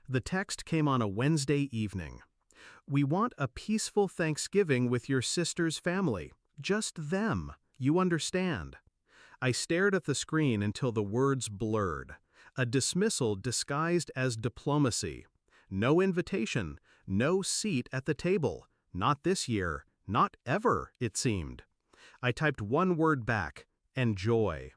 The text came on a Wednesday evening. We want a peaceful Thanksgiving with your sister's family. Just them. You understand. I stared at the screen until the words blurred. A dismissal disguised as diplomacy. No invitation, no seat at the table. Not this year, not ever, it seemed. I typed one word back, enjoy.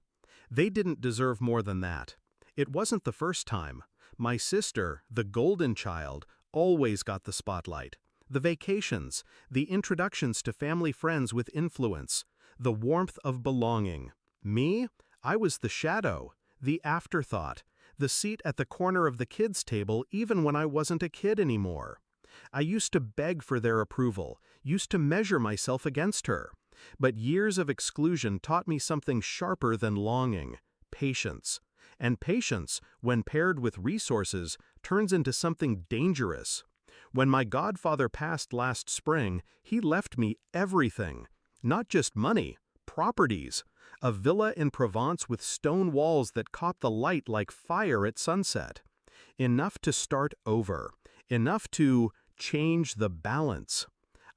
They didn't deserve more than that. It wasn't the first time. My sister, the golden child, always got the spotlight. The vacations, the introductions to family friends with influence, the warmth of belonging. Me? I was the shadow, the afterthought, the seat at the corner of the kids' table even when I wasn't a kid anymore. I used to beg for their approval, used to measure myself against her. But years of exclusion taught me something sharper than longing: patience. And patience, when paired with resources, turns into something dangerous. When my godfather passed last spring, he left me everything. Not just money, properties. A villa in Provence with stone walls that caught the light like fire at sunset. Enough to start over. Enough to change the balance.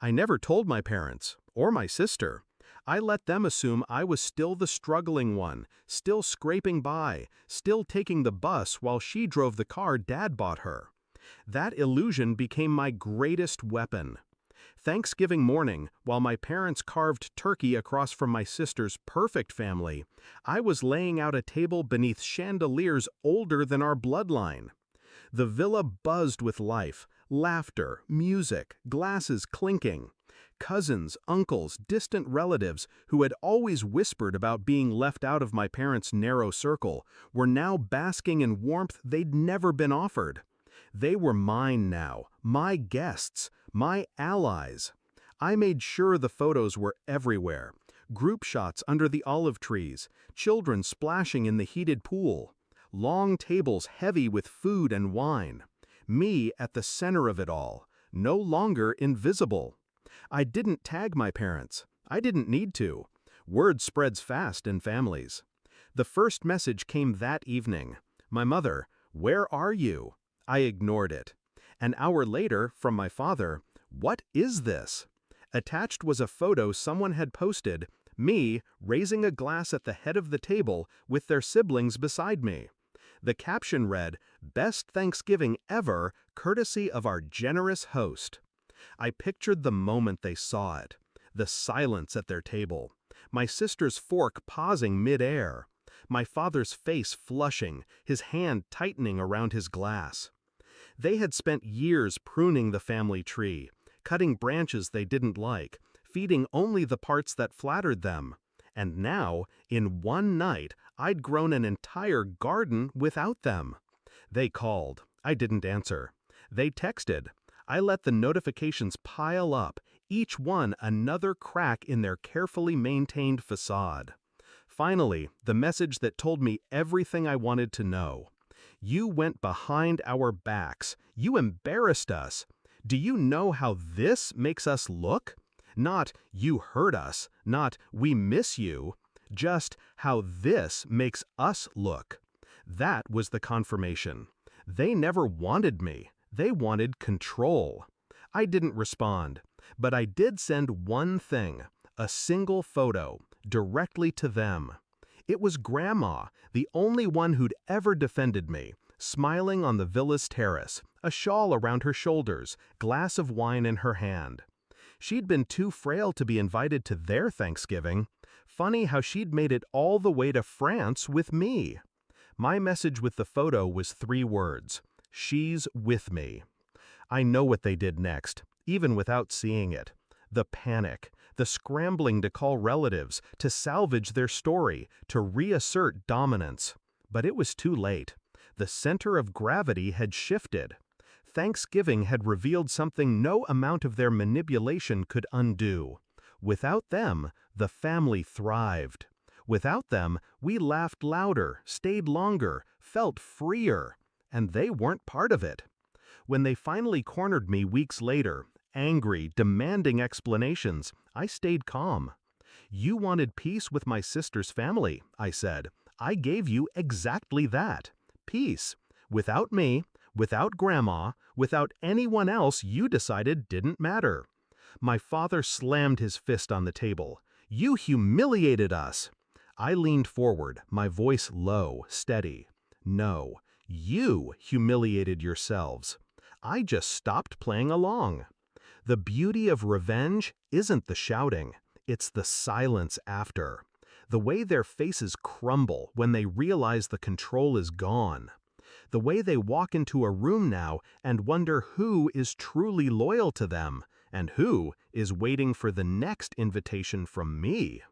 I never told my parents, or my sister. I let them assume I was still the struggling one, still scraping by, still taking the bus while she drove the car Dad bought her. That illusion became my greatest weapon. Thanksgiving morning, while my parents carved turkey across from my sister's perfect family, I was laying out a table beneath chandeliers older than our bloodline. The villa buzzed with life, laughter, music, glasses clinking. Cousins, uncles, distant relatives who had always whispered about being left out of my parents' narrow circle were now basking in warmth they'd never been offered. They were mine now, my guests, my allies. I made sure the photos were everywhere. Group shots under the olive trees, children splashing in the heated pool. Long tables heavy with food and wine. Me at the center of it all, no longer invisible. I didn't tag my parents. I didn't need to. Word spreads fast in families. The first message came that evening. My mother, "Where are you?" I ignored it. An hour later, from my father, "What is this?" Attached was a photo someone had posted, me raising a glass at the head of the table with their siblings beside me. The caption read, "Best Thanksgiving ever, courtesy of our generous host." I pictured the moment they saw it. The silence at their table. My sister's fork pausing mid-air. My father's face flushing, his hand tightening around his glass. They had spent years pruning the family tree, cutting branches they didn't like, feeding only the parts that flattered them. And now, in one night, I'd grown an entire garden without them. They called. I didn't answer. They texted. I let the notifications pile up, each one another crack in their carefully maintained facade. Finally, the message that told me everything I wanted to know. "You went behind our backs. You embarrassed us. Do you know how this makes us look? Not, you hurt us, not, we miss you. Just how this makes us look." That was the confirmation. They never wanted me. They wanted control. I didn't respond, but I did send one thing, a single photo, directly to them. It was Grandma, the only one who'd ever defended me, smiling on the villa's terrace, a shawl around her shoulders, glass of wine in her hand. She'd been too frail to be invited to their Thanksgiving. Funny how she'd made it all the way to France with me. My message with the photo was 3 words. She's with me. I know what they did next, even without seeing it. The panic, the scrambling to call relatives, to salvage their story, to reassert dominance. But it was too late. The center of gravity had shifted. Thanksgiving had revealed something no amount of their manipulation could undo. Without them, the family thrived. Without them, we laughed louder, stayed longer, felt freer. And they weren't part of it. When they finally cornered me weeks later, angry, demanding explanations, I stayed calm. "You wanted peace with my sister's family," I said. "I gave you exactly that. Peace. Without me, Without Grandma, without anyone else you decided didn't matter. My father slammed his fist on the table. You humiliated us. I leaned forward, my voice low, steady. No, you humiliated yourselves. I just stopped playing along. The beauty of revenge isn't the shouting, it's the silence after. The way their faces crumble when they realize the control is gone. The way they walk into a room now and wonder who is truly loyal to them and who is waiting for the next invitation from me.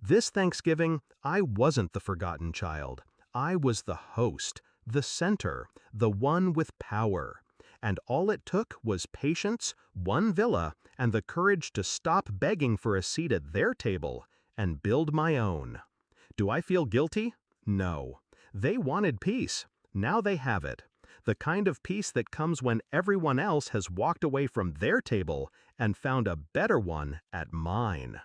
This Thanksgiving, I wasn't the forgotten child. I was the host, the center, the one with power. And all it took was patience, one villa, and the courage to stop begging for a seat at their table and build my own. Do I feel guilty? No. They wanted peace. Now they have it. The kind of peace that comes when everyone else has walked away from their table and found a better one at mine.